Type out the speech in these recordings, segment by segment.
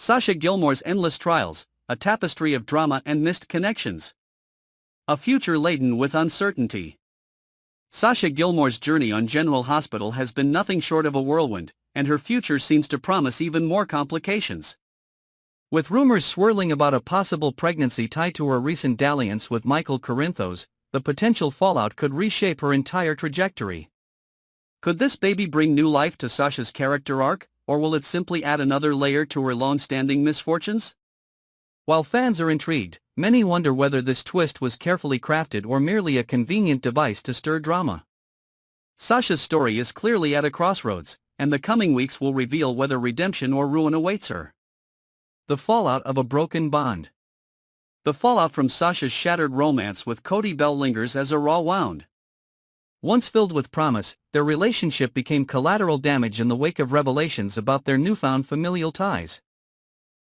Sasha Gilmore's endless trials, a tapestry of drama and missed connections. A future laden with uncertainty. Sasha Gilmore's journey on General Hospital has been nothing short of a whirlwind, and her future seems to promise even more complications. With rumors swirling about a possible pregnancy tied to her recent dalliance with Michael Corinthos, the potential fallout could reshape her entire trajectory. Could this baby bring new life to Sasha's character arc, or will it simply add another layer to her long-standing misfortunes? While fans are intrigued, many wonder whether this twist was carefully crafted or merely a convenient device to stir drama. Sasha's story is clearly at a crossroads, and the coming weeks will reveal whether redemption or ruin awaits her. The fallout of a broken bond. The fallout from Sasha's shattered romance with Cody Bell lingers as a raw wound. Once filled with promise, their relationship became collateral damage in the wake of revelations about their newfound familial ties.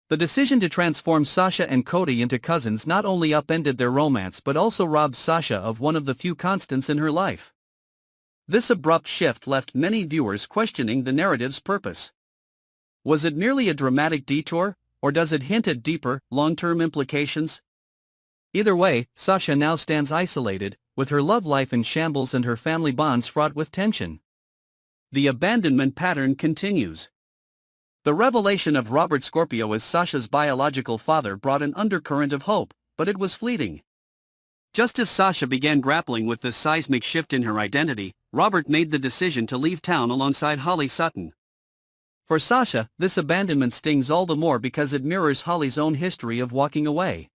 The decision to transform Sasha and Cody into cousins not only upended their romance but also robbed Sasha of one of the few constants in her life. This abrupt shift left many viewers questioning the narrative's purpose. Was it merely a dramatic detour, or does it hint at deeper, long-term implications? Either way, Sasha now stands isolated, with her love life in shambles and her family bonds fraught with tension. The abandonment pattern continues. The revelation of Robert Scorpio as Sasha's biological father brought an undercurrent of hope, but it was fleeting. Just as Sasha began grappling with this seismic shift in her identity, Robert made the decision to leave town alongside Holly Sutton. For Sasha, this abandonment stings all the more because it mirrors Holly's own history of walking away.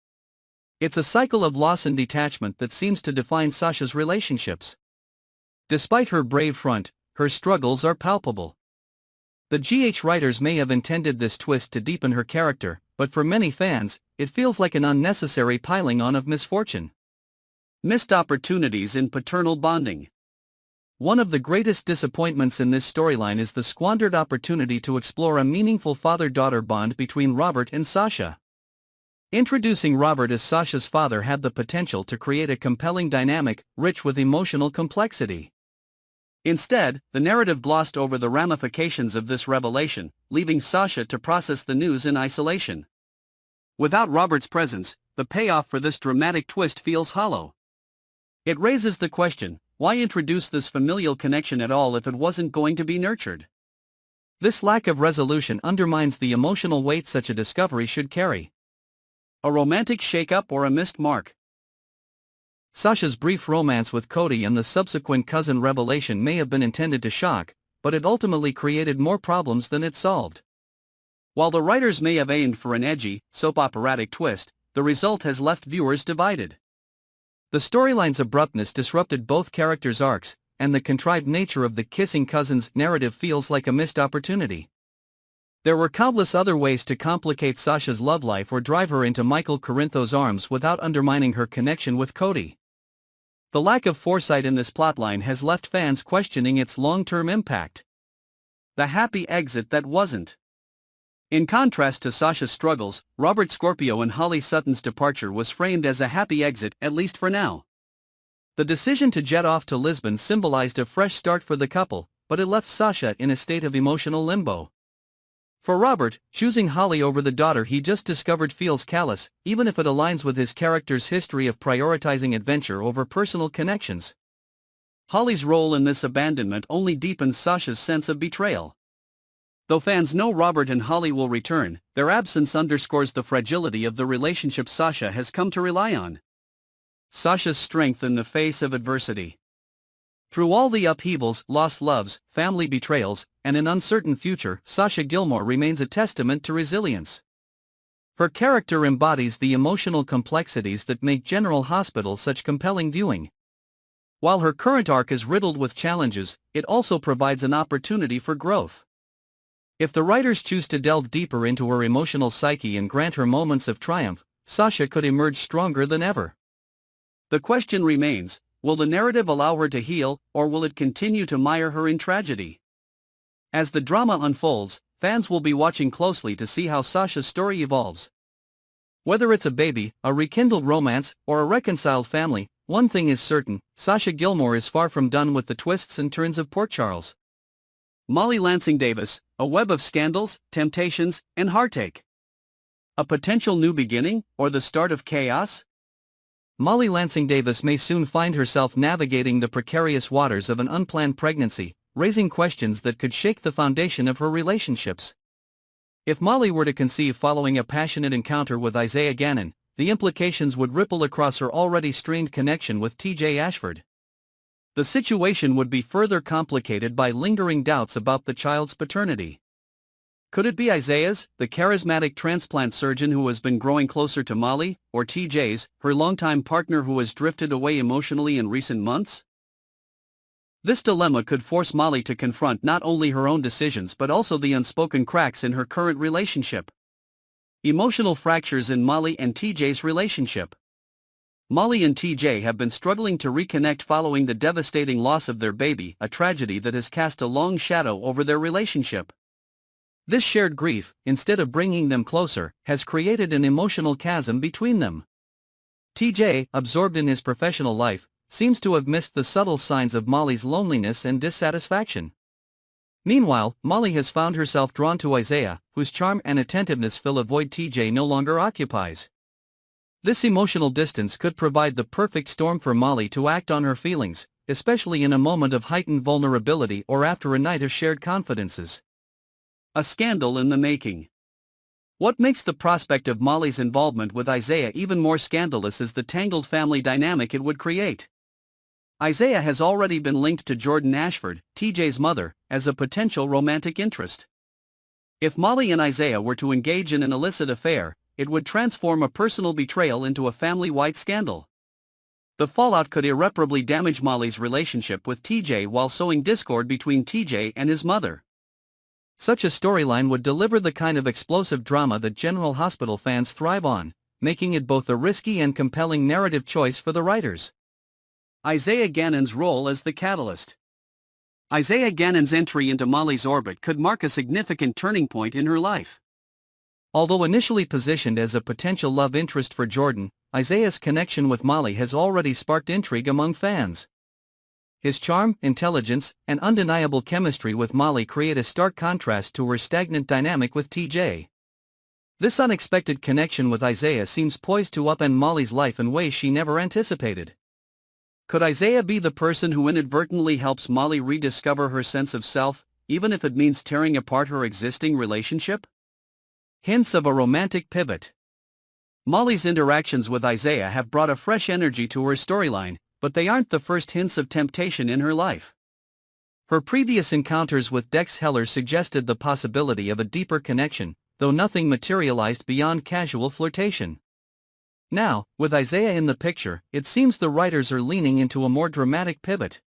It's a cycle of loss and detachment that seems to define Sasha's relationships. Despite her brave front, her struggles are palpable. The GH writers may have intended this twist to deepen her character, but for many fans, it feels like an unnecessary piling on of misfortune. Missed opportunities in paternal bonding. One of the greatest disappointments in this storyline is the squandered opportunity to explore a meaningful father-daughter bond between Robert and Sasha. Introducing Robert as Sasha's father had the potential to create a compelling dynamic, rich with emotional complexity. Instead, the narrative glossed over the ramifications of this revelation, leaving Sasha to process the news in isolation. Without Robert's presence, the payoff for this dramatic twist feels hollow. It raises the question, why introduce this familial connection at all if it wasn't going to be nurtured? This lack of resolution undermines the emotional weight such a discovery should carry. A romantic shakeup or a missed mark? Sasha's brief romance with Cody and the subsequent cousin revelation may have been intended to shock, but it ultimately created more problems than it solved. While the writers may have aimed for an edgy, soap-operatic twist, the result has left viewers divided. The storyline's abruptness disrupted both characters' arcs, and the contrived nature of the kissing cousins narrative feels like a missed opportunity. There were countless other ways to complicate Sasha's love life or drive her into Michael Corinthos' arms without undermining her connection with Cody. The lack of foresight in this plotline has left fans questioning its long-term impact. The happy exit that wasn't. In contrast to Sasha's struggles, Robert Scorpio and Holly Sutton's departure was framed as a happy exit, at least for now. The decision to jet off to Lisbon symbolized a fresh start for the couple, but it left Sasha in a state of emotional limbo. For Robert, choosing Holly over the daughter he just discovered feels callous, even if it aligns with his character's history of prioritizing adventure over personal connections. Holly's role in this abandonment only deepens Sasha's sense of betrayal. Though fans know Robert and Holly will return, their absence underscores the fragility of the relationship Sasha has come to rely on. Sasha's strength in the face of adversity. Through all the upheavals, lost loves, family betrayals, and an uncertain future, Sasha Gilmore remains a testament to resilience. Her character embodies the emotional complexities that make General Hospital such compelling viewing. While her current arc is riddled with challenges, it also provides an opportunity for growth. If the writers choose to delve deeper into her emotional psyche and grant her moments of triumph, Sasha could emerge stronger than ever. The question remains, will the narrative allow her to heal, or will it continue to mire her in tragedy? As the drama unfolds, fans will be watching closely to see how Sasha's story evolves. Whether it's a baby, a rekindled romance, or a reconciled family, one thing is certain, Sasha Gilmore is far from done with the twists and turns of Port Charles. Molly Lansing Davis, a web of scandals, temptations, and heartache. A potential new beginning, or the start of chaos? Molly Lansing Davis may soon find herself navigating the precarious waters of an unplanned pregnancy, raising questions that could shake the foundation of her relationships. If Molly were to conceive following a passionate encounter with Isaiah Gannon, the implications would ripple across her already strained connection with TJ Ashford. The situation would be further complicated by lingering doubts about the child's paternity. Could it be Isaiah's, the charismatic transplant surgeon who has been growing closer to Molly, or TJ's, her longtime partner who has drifted away emotionally in recent months? This dilemma could force Molly to confront not only her own decisions but also the unspoken cracks in her current relationship. Emotional fractures in Molly and TJ's relationship. Molly and TJ have been struggling to reconnect following the devastating loss of their baby, a tragedy that has cast a long shadow over their relationship. This shared grief, instead of bringing them closer, has created an emotional chasm between them. TJ, absorbed in his professional life, seems to have missed the subtle signs of Molly's loneliness and dissatisfaction. Meanwhile, Molly has found herself drawn to Isaiah, whose charm and attentiveness fill a void TJ no longer occupies. This emotional distance could provide the perfect storm for Molly to act on her feelings, especially in a moment of heightened vulnerability or after a night of shared confidences. A scandal in the making. What makes the prospect of Molly's involvement with Isaiah even more scandalous is the tangled family dynamic it would create. Isaiah has already been linked to Jordan Ashford, TJ's mother, as a potential romantic interest. If Molly and Isaiah were to engage in an illicit affair, it would transform a personal betrayal into a family-wide scandal. The fallout could irreparably damage Molly's relationship with TJ while sowing discord between TJ and his mother. Such a storyline would deliver the kind of explosive drama that General Hospital fans thrive on, making it both a risky and compelling narrative choice for the writers. Isaiah Gannon's role as the catalyst. Isaiah Gannon's entry into Molly's orbit could mark a significant turning point in her life. Although initially positioned as a potential love interest for Jordan, Isaiah's connection with Molly has already sparked intrigue among fans. His charm, intelligence, and undeniable chemistry with Molly create a stark contrast to her stagnant dynamic with TJ. This unexpected connection with Isaiah seems poised to upend Molly's life in ways she never anticipated. Could Isaiah be the person who inadvertently helps Molly rediscover her sense of self, even if it means tearing apart her existing relationship? Hints of a romantic pivot. Molly's interactions with Isaiah have brought a fresh energy to her storyline, but they aren't the first hints of temptation in her life. Her previous encounters with Dex Heller suggested the possibility of a deeper connection, though nothing materialized beyond casual flirtation. Now, with Isaiah in the picture, it seems the writers are leaning into a more dramatic pivot.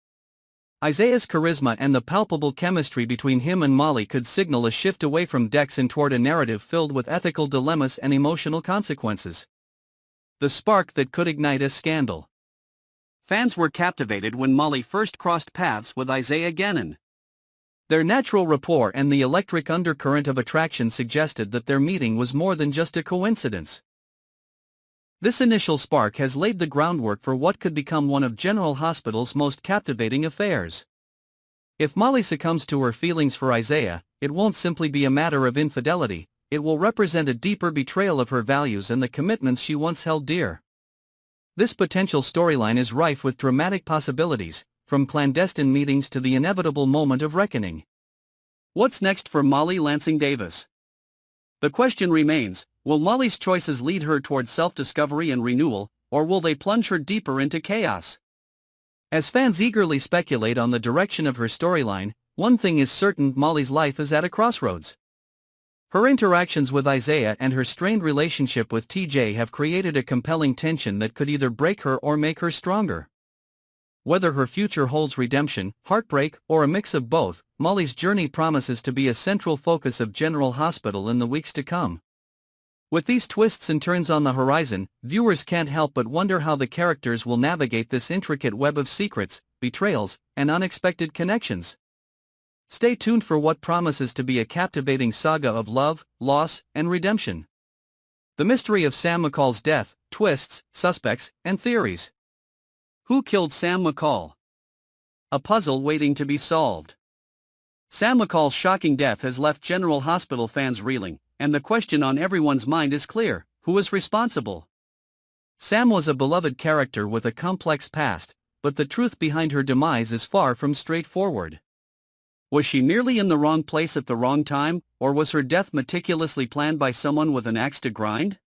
Isaiah's charisma and the palpable chemistry between him and Molly could signal a shift away from Dex and toward a narrative filled with ethical dilemmas and emotional consequences. The spark that could ignite a scandal. Fans were captivated when Molly first crossed paths with Isaiah Gannon. Their natural rapport and the electric undercurrent of attraction suggested that their meeting was more than just a coincidence. This initial spark has laid the groundwork for what could become one of General Hospital's most captivating affairs. If Molly succumbs to her feelings for Isaiah, it won't simply be a matter of infidelity, it will represent a deeper betrayal of her values and the commitments she once held dear. This potential storyline is rife with dramatic possibilities, from clandestine meetings to the inevitable moment of reckoning. What's next for Molly Lansing Davis? The question remains, will Molly's choices lead her towards self-discovery and renewal, or will they plunge her deeper into chaos? As fans eagerly speculate on the direction of her storyline, one thing is certain: Molly's life is at a crossroads. Her interactions with Isaiah and her strained relationship with TJ have created a compelling tension that could either break her or make her stronger. Whether her future holds redemption, heartbreak, or a mix of both, Molly's journey promises to be a central focus of General Hospital in the weeks to come. With these twists and turns on the horizon, viewers can't help but wonder how the characters will navigate this intricate web of secrets, betrayals, and unexpected connections. Stay tuned for what promises to be a captivating saga of love, loss, and redemption. The mystery of Sam McCall's death, twists, suspects, and theories. Who killed Sam McCall? A puzzle waiting to be solved. Sam McCall's shocking death has left General Hospital fans reeling, and the question on everyone's mind is clear: who is responsible? Sam was a beloved character with a complex past, but the truth behind her demise is far from straightforward. Was she merely in the wrong place at the wrong time, or was her death meticulously planned by someone with an axe to grind?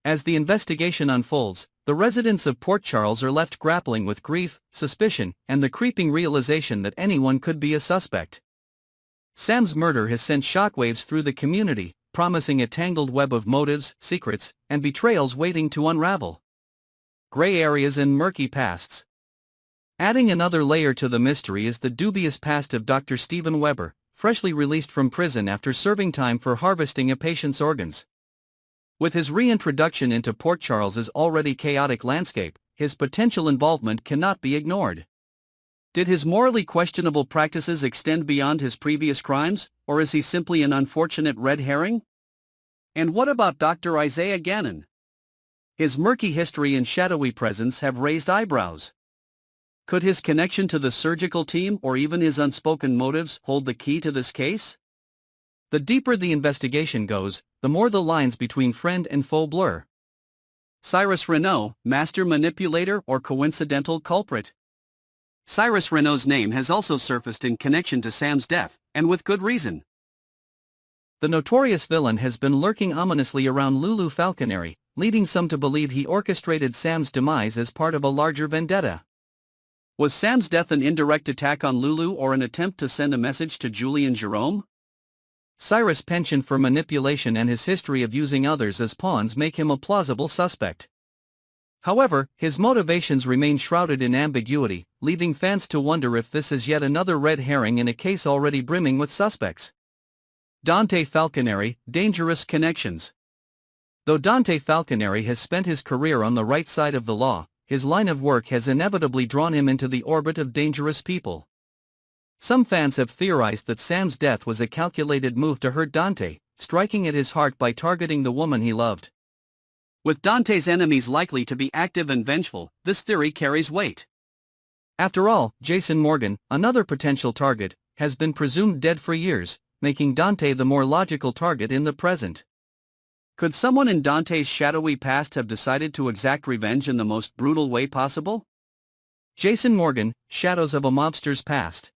As the investigation unfolds, the residents of Port Charles are left grappling with grief, suspicion, and the creeping realization that anyone could be a suspect. Sam's murder has sent shockwaves through the community, promising a tangled web of motives, secrets, and betrayals waiting to unravel. Gray areas and murky pasts. Adding another layer to the mystery is the dubious past of Dr. Stephen Weber, freshly released from prison after serving time for harvesting a patient's organs. With his reintroduction into Port Charles's already chaotic landscape, his potential involvement cannot be ignored. Did his morally questionable practices extend beyond his previous crimes, or is he simply an unfortunate red herring? And what about Dr. Isaiah Gannon? His murky history and shadowy presence have raised eyebrows. Could his connection to the surgical team or even his unspoken motives hold the key to this case? The deeper the investigation goes, the more the lines between friend and foe blur. Cyrus Renaud, master manipulator or coincidental culprit? Cyrus Renaud's name has also surfaced in connection to Sam's death, and with good reason. The notorious villain has been lurking ominously around Lulu Falconeri, leading some to believe he orchestrated Sam's demise as part of a larger vendetta. Was Sam's death an indirect attack on Lulu or an attempt to send a message to Julian Jerome? Cyrus' penchant for manipulation and his history of using others as pawns make him a plausible suspect. However, his motivations remain shrouded in ambiguity, leaving fans to wonder if this is yet another red herring in a case already brimming with suspects. Dante Falconeri, dangerous connections. Though Dante Falconeri has spent his career on the right side of the law, his line of work has inevitably drawn him into the orbit of dangerous people. Some fans have theorized that Sam's death was a calculated move to hurt Dante, striking at his heart by targeting the woman he loved. With Dante's enemies likely to be active and vengeful, this theory carries weight. After all, Jason Morgan, another potential target, has been presumed dead for years, making Dante the more logical target in the present. Could someone in Dante's shadowy past have decided to exact revenge in the most brutal way possible? Jason Morgan, shadows of a mobster's past.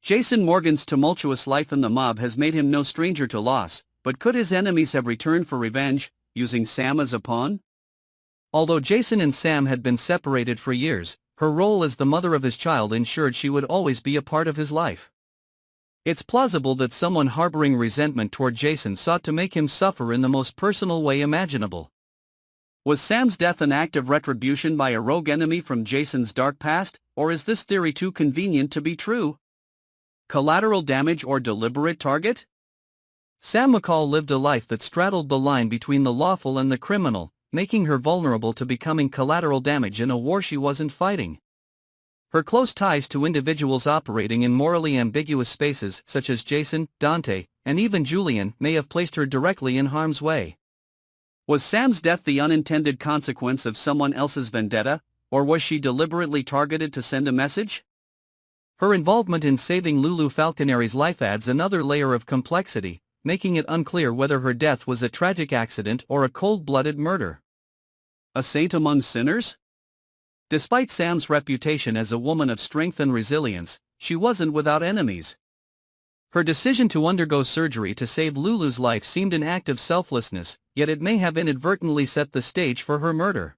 Jason Morgan's tumultuous life in the mob has made him no stranger to loss, but could his enemies have returned for revenge, using Sam as a pawn? Although Jason and Sam had been separated for years, her role as the mother of his child ensured she would always be a part of his life. It's plausible that someone harboring resentment toward Jason sought to make him suffer in the most personal way imaginable. Was Sam's death an act of retribution by a rogue enemy from Jason's dark past, or is this theory too convenient to be true? Collateral damage or deliberate target? Sam McCall lived a life that straddled the line between the lawful and the criminal, making her vulnerable to becoming collateral damage in a war she wasn't fighting. Her close ties to individuals operating in morally ambiguous spaces such as Jason, Dante, and even Julian may have placed her directly in harm's way. Was Sam's death the unintended consequence of someone else's vendetta, or was she deliberately targeted to send a message? Her involvement in saving Lulu Falconeri's life adds another layer of complexity, making it unclear whether her death was a tragic accident or a cold-blooded murder. A saint among sinners? Despite Sam's reputation as a woman of strength and resilience, she wasn't without enemies. Her decision to undergo surgery to save Lulu's life seemed an act of selflessness, yet it may have inadvertently set the stage for her murder.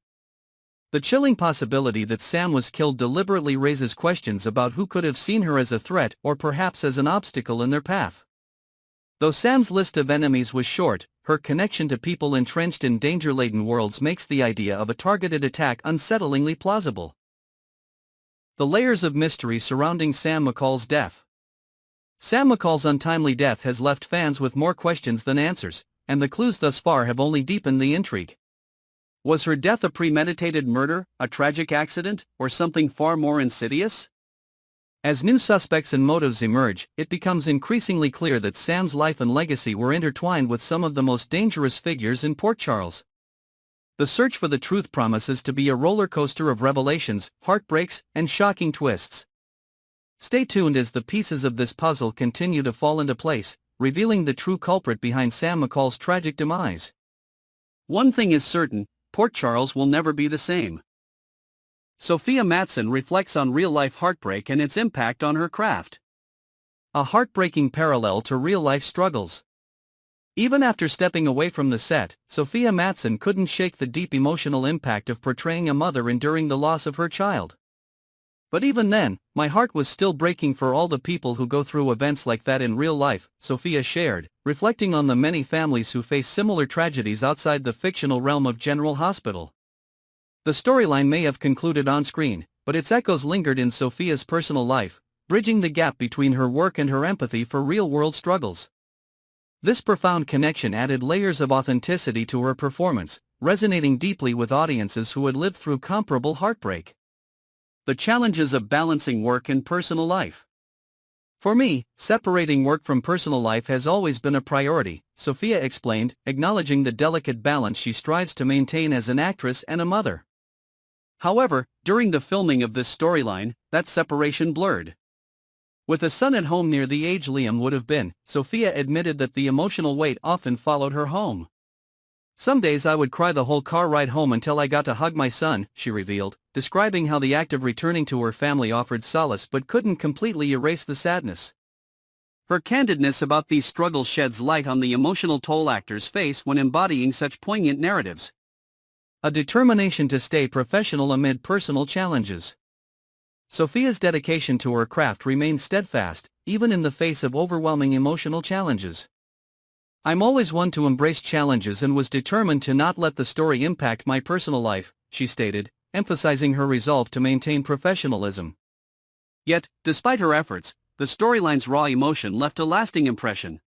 The chilling possibility that Sam was killed deliberately raises questions about who could have seen her as a threat or perhaps as an obstacle in their path. Though Sam's list of enemies was short, her connection to people entrenched in danger-laden worlds makes the idea of a targeted attack unsettlingly plausible. The layers of mystery surrounding Sam McCall's death. Sam McCall's untimely death has left fans with more questions than answers, and the clues thus far have only deepened the intrigue. Was her death a premeditated murder, a tragic accident, or something far more insidious? As new suspects and motives emerge, it becomes increasingly clear that Sam's life and legacy were intertwined with some of the most dangerous figures in Port Charles. The search for the truth promises to be a roller coaster of revelations, heartbreaks, and shocking twists. Stay tuned as the pieces of this puzzle continue to fall into place, revealing the true culprit behind Sam McCall's tragic demise. One thing is certain, Port Charles will never be the same. Sophia Matson reflects on real-life heartbreak and its impact on her craft. A heartbreaking parallel to real-life struggles. Even after stepping away from the set, Sophia Matson couldn't shake the deep emotional impact of portraying a mother enduring the loss of her child. But even then, my heart was still breaking for all the people who go through events like that in real life, Sophia shared, reflecting on the many families who face similar tragedies outside the fictional realm of General Hospital. The storyline may have concluded on screen, but its echoes lingered in Sophia's personal life, bridging the gap between her work and her empathy for real-world struggles. This profound connection added layers of authenticity to her performance, resonating deeply with audiences who had lived through comparable heartbreak. The challenges of balancing work and personal life. For me, separating work from personal life has always been a priority, Sophia explained, acknowledging the delicate balance she strives to maintain as an actress and a mother. However, during the filming of this storyline, that separation blurred. With a son at home near the age Liam would have been, Sophia admitted that the emotional weight often followed her home. Some days I would cry the whole car ride home until I got to hug my son, she revealed, describing how the act of returning to her family offered solace but couldn't completely erase the sadness. Her candidness about these struggles sheds light on the emotional toll actors face when embodying such poignant narratives. A determination to stay professional amid personal challenges. Sophia's dedication to her craft remains steadfast, even in the face of overwhelming emotional challenges. I'm always one to embrace challenges and was determined to not let the story impact my personal life, she stated, emphasizing her resolve to maintain professionalism. Yet, despite her efforts, the storyline's raw emotion left a lasting impression.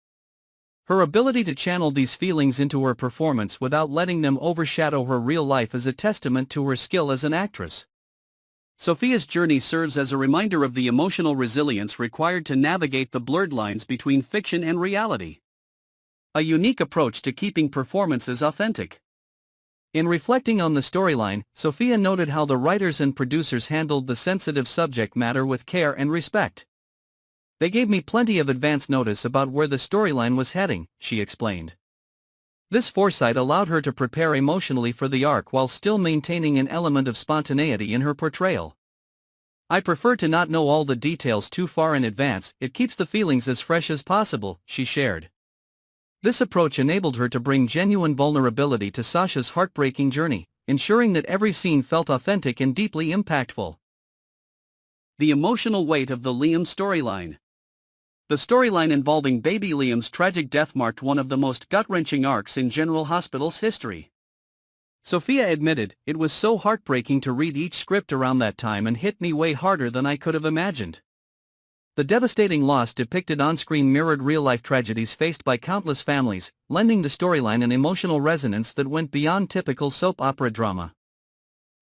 Her ability to channel these feelings into her performance without letting them overshadow her real life is a testament to her skill as an actress. Sophia's journey serves as a reminder of the emotional resilience required to navigate the blurred lines between fiction and reality. A unique approach to keeping performances authentic. In reflecting on the storyline, Sophia noted how the writers and producers handled the sensitive subject matter with care and respect. They gave me plenty of advance notice about where the storyline was heading, she explained. This foresight allowed her to prepare emotionally for the arc while still maintaining an element of spontaneity in her portrayal. I prefer to not know all the details too far in advance, it keeps the feelings as fresh as possible, she shared. This approach enabled her to bring genuine vulnerability to Sasha's heartbreaking journey, ensuring that every scene felt authentic and deeply impactful. The emotional weight of the Liam storyline. The storyline involving baby Liam's tragic death marked one of the most gut-wrenching arcs in General Hospital's history. Sophia admitted, "It was so heartbreaking to read each script around that time and hit me way harder than I could have imagined." The devastating loss depicted on-screen mirrored real-life tragedies faced by countless families, lending the storyline an emotional resonance that went beyond typical soap opera drama.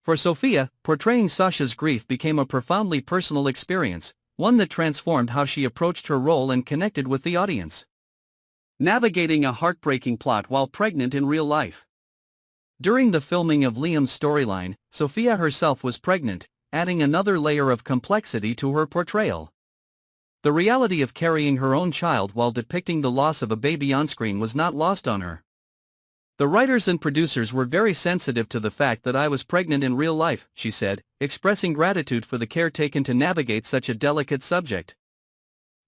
For Sophia, portraying Sasha's grief became a profoundly personal experience, one that transformed how she approached her role and connected with the audience. Navigating a heartbreaking plot while pregnant in real life. During the filming of Liam's storyline, Sophia herself was pregnant, adding another layer of complexity to her portrayal. The reality of carrying her own child while depicting the loss of a baby on-screen was not lost on her. "The writers and producers were very sensitive to the fact that I was pregnant in real life," she said, expressing gratitude for the care taken to navigate such a delicate subject.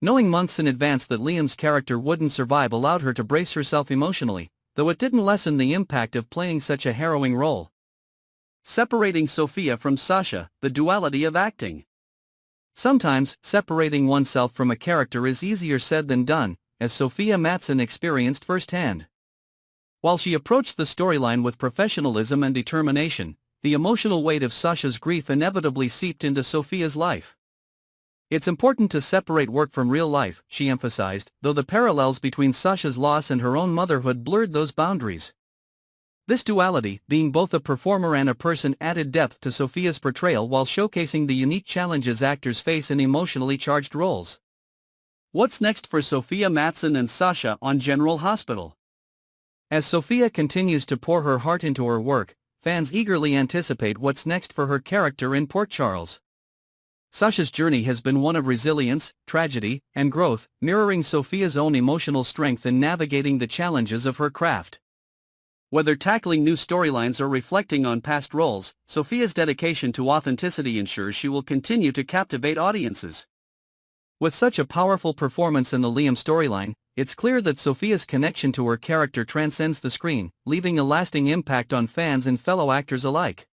Knowing months in advance that Liam's character wouldn't survive allowed her to brace herself emotionally, though it didn't lessen the impact of playing such a harrowing role. Separating Sophia from Sasha, the duality of acting. Sometimes, separating oneself from a character is easier said than done, as Sophia Matson experienced firsthand. While she approached the storyline with professionalism and determination, the emotional weight of Sasha's grief inevitably seeped into Sophia's life. "It's important to separate work from real life," she emphasized, though the parallels between Sasha's loss and her own motherhood blurred those boundaries. This duality, being both a performer and a person, added depth to Sophia's portrayal while showcasing the unique challenges actors face in emotionally charged roles. What's next for Sophia Matson and Sasha on General Hospital? As Sophia continues to pour her heart into her work, fans eagerly anticipate what's next for her character in Port Charles. Sasha's journey has been one of resilience, tragedy, and growth, mirroring Sophia's own emotional strength in navigating the challenges of her craft. Whether tackling new storylines or reflecting on past roles, Sophia's dedication to authenticity ensures she will continue to captivate audiences. With such a powerful performance in the Liam storyline, it's clear that Sophia's connection to her character transcends the screen, leaving a lasting impact on fans and fellow actors alike.